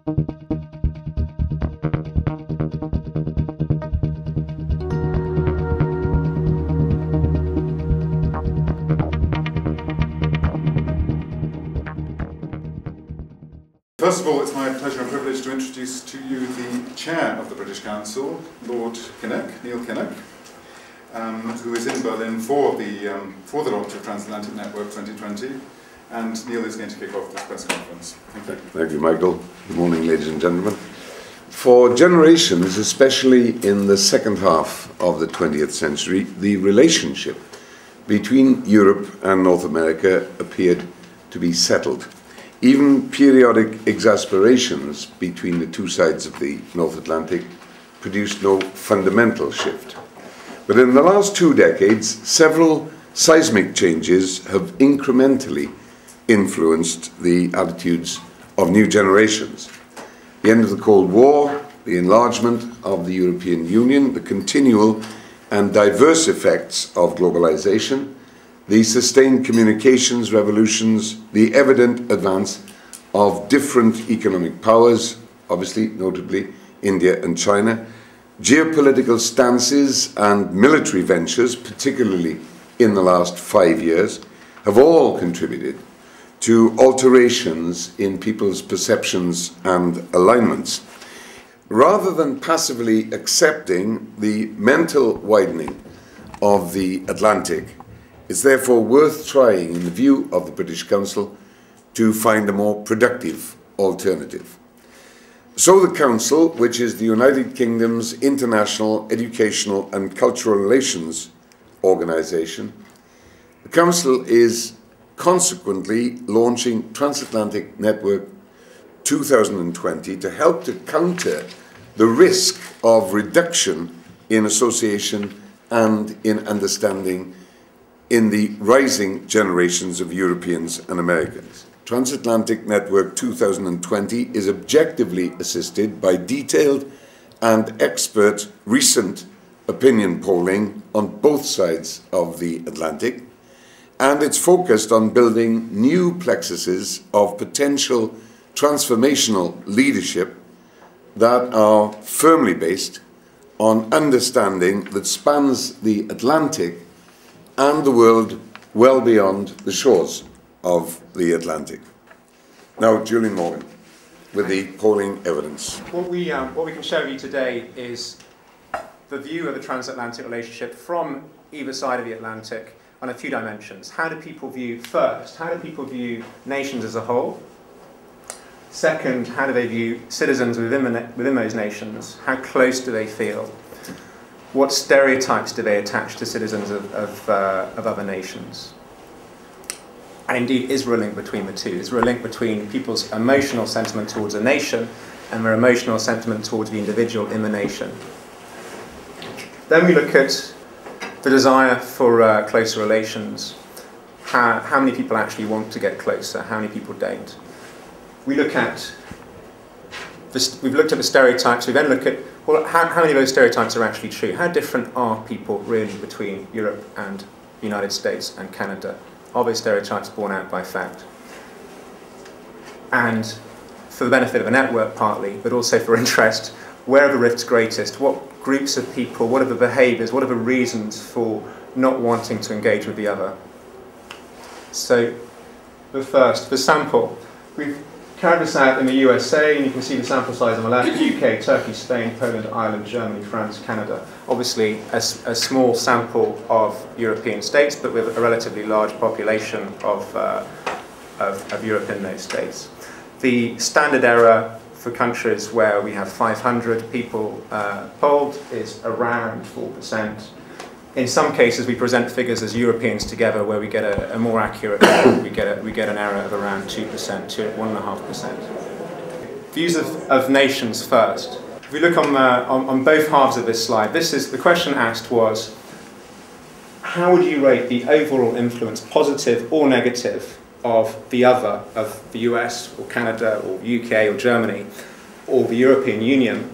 First of all, it's my pleasure and privilege to introduce to you the Chair of the British Council, Lord Kinnock, Neil Kinnock, who is in Berlin for the launch of Transatlantic Network 2020, and Neil is going to kick off this press conference. Thank you. Thank you, Michael. Good morning, ladies and gentlemen. For generations, especially in the second half of the 20th century, the relationship between Europe and North America appeared to be settled. Even periodic exasperations between the two sides of the North Atlantic produced no fundamental shift. But in the last 2 decades, several seismic changes have incrementally influenced the attitudes of new generations. The end of the Cold War, the enlargement of the European Union, the continual and diverse effects of globalization, the sustained communications revolutions, the evident advance of different economic powers, obviously, notably India and China, geopolitical stances and military ventures, particularly in the last 5 years, have all contributed to alterations in people's perceptions and alignments. Rather than passively accepting the mental widening of the Atlantic, it's therefore worth trying, in the view of the British Council, to find a more productive alternative. So the Council, which is the United Kingdom's international, educational and cultural relations organisation, the Council is consequently launching Transatlantic Network 2020 to help to counter the risk of reduction in association and in understanding in the rising generations of Europeans and Americans. Transatlantic Network 2020 is objectively assisted by detailed and expert recent opinion polling on both sides of the Atlantic, and it's focused on building new plexuses of potential transformational leadership that are firmly based on understanding that spans the Atlantic and the world well beyond the shores of the Atlantic. Now, Julian Morgan, with the polling evidence. What we can show you today is the view of the transatlantic relationship from either side of the Atlantic on a few dimensions. How do people view, first, how do people view nations as a whole? Second, how do they view citizens within those nations? How close do they feel? What stereotypes do they attach to citizens of other nations? And indeed, is there a link between the two? Is there a link between people's emotional sentiment towards a nation and their emotional sentiment towards the individual in the nation? Then we look at the desire for closer relations. How many people actually want to get closer? How many people don't? We've looked at the stereotypes. We then look at, well, how many of those stereotypes are actually true? How different are people really between Europe and the United States and Canada? Are those stereotypes borne out by fact? And for the benefit of a network partly, but also for interest, where are the rifts greatest? What groups of people, what are the behaviours, what are the reasons for not wanting to engage with the other? So, the first, the sample. We've carried this out in the USA, and you can see the sample size on the left: UK, Turkey, Spain, Poland, Ireland, Germany, France, Canada. Obviously, a small sample of European states, but with a relatively large population of Europe in those states. The standard error for countries where we have 500 people polled is around 4%. In some cases, we present figures as Europeans together, where we get a more accurate error. We get an error of around 2%, 1.5%. Views of nations first. If we look on both halves of this slide, the question asked was, how would you rate the overall influence, positive or negative, of the other, of the US or Canada or UK or Germany or the European Union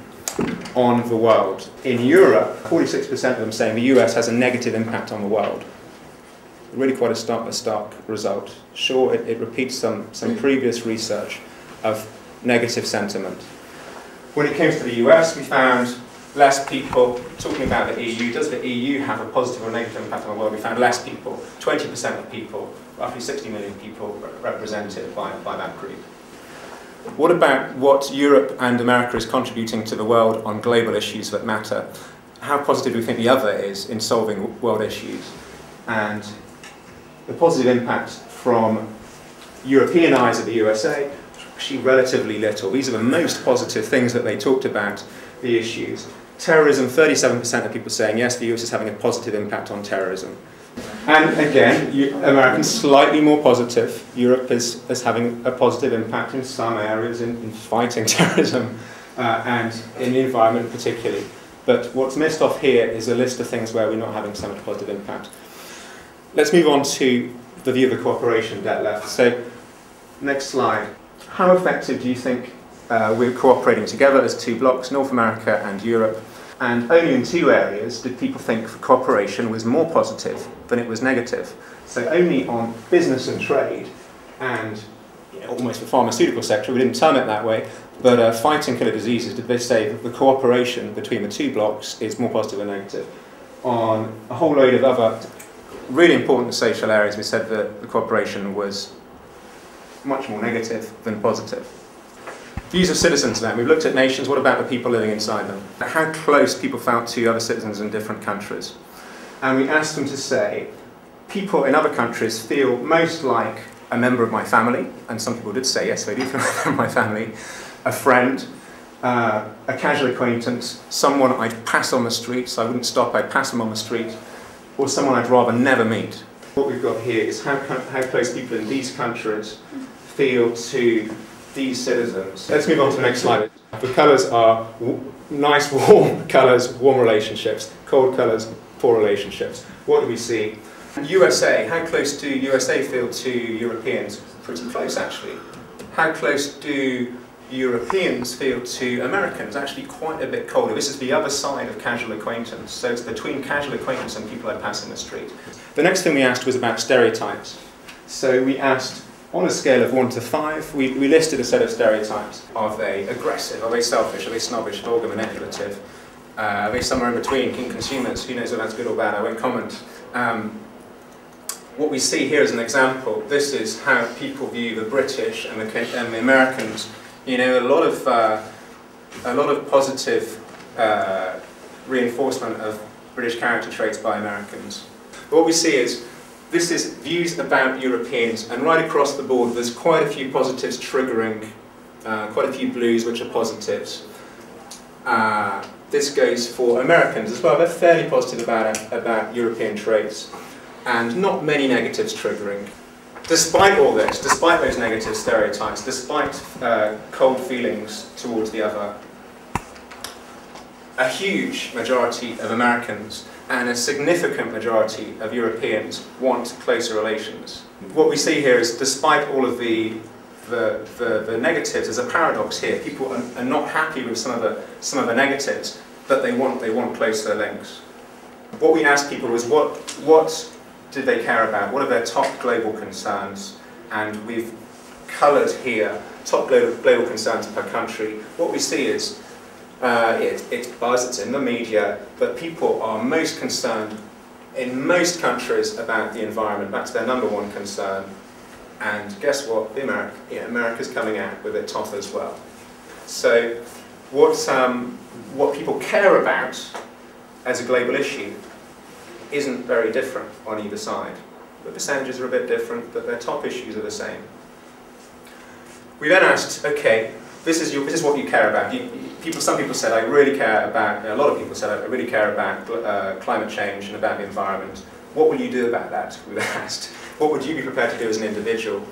on the world? In Europe, 46% of them saying the US has a negative impact on the world. Really quite a stark result. Sure, it repeats some previous research of negative sentiment. When it comes to the US, we found less people, talking about the EU, does the EU have a positive or negative impact on the world? We found less people, 20% of people, roughly 60 million people represented by that group. What about what Europe and America is contributing to the world on global issues that matter? How positive do we think the other is in solving world issues? And the positive impact from European eyes of the USA, actually relatively little. These are the most positive things that they talked about, the issues. Terrorism, 37% of people saying yes, the US is having a positive impact on terrorism. And again, Americans slightly more positive. Europe is having a positive impact in some areas in fighting terrorism and in the environment particularly. But what's missed off here is a list of things where we're not having so much positive impact. Let's move on to the view of the cooperation debt left. So, next slide. How effective do you think we're cooperating together as two blocks, North America and Europe? And only in two areas did people think cooperation was more positive than it was negative. So only on business and trade and almost the pharmaceutical sector, we didn't term it that way, but fighting killer diseases, did they say that the cooperation between the two blocks is more positive than negative. On a whole load of other really important social areas, we said that the cooperation was much more negative than positive. Views of citizens now. We've looked at nations. What about the people living inside them? How close people felt to other citizens in different countries. And we asked them to say, people in other countries feel most like a member of my family, and some people did say, yes, they do feel like a member of my family, a friend, a casual acquaintance, someone I'd pass on the street, so I wouldn't stop, I'd pass them on the street, or someone I'd rather never meet. What we've got here is how close people in these countries feel to these citizens. Let's move on to the next slide. The colours are nice, warm colours, warm relationships. Cold colours, poor relationships. What do we see? USA, how close do USA feel to Europeans? Pretty close, actually. How close do Europeans feel to Americans? Actually quite a bit colder. This is the other side of casual acquaintance. So it's between casual acquaintance and people I pass in the street. The next thing we asked was about stereotypes. So we asked, on a scale of 1 to 5, we listed a set of stereotypes. Are they aggressive? Are they selfish? Are they snobbish, vulgar, manipulative? Are they somewhere in between? Keen consumers? Who knows if that's good or bad? I won't comment. What we see here is an example. This is how people view the British and the Americans. You know, a lot of positive reinforcement of British character traits by Americans. But what we see is this is views about Europeans, and right across the board there's quite a few positives triggering, quite a few blues which are positives. This goes for Americans as well. They're fairly positive about European traits, and not many negatives triggering. Despite all this, despite those negative stereotypes, despite cold feelings towards the other, a huge majority of Americans and a significant majority of Europeans want closer relations. What we see here is, despite all of the negatives, there's a paradox here. People are not happy with some of the negatives, but they want closer links. What we asked people was, what did they care about? What are their top global concerns? And we've coloured here top global concerns per country. What we see is it's buzz, it's in the media, but people are most concerned in most countries about the environment. That's their #1 concern. And guess what? America's coming out with it top as well. So what people care about as a global issue isn't very different on either side. The percentages are a bit different, but their top issues are the same. We then asked, okay, this is what you care about. Some people said, I really care about, a lot of people said, I really care about climate change and about the environment. What will you do about that? We were asked. What would you be prepared to do as an individual?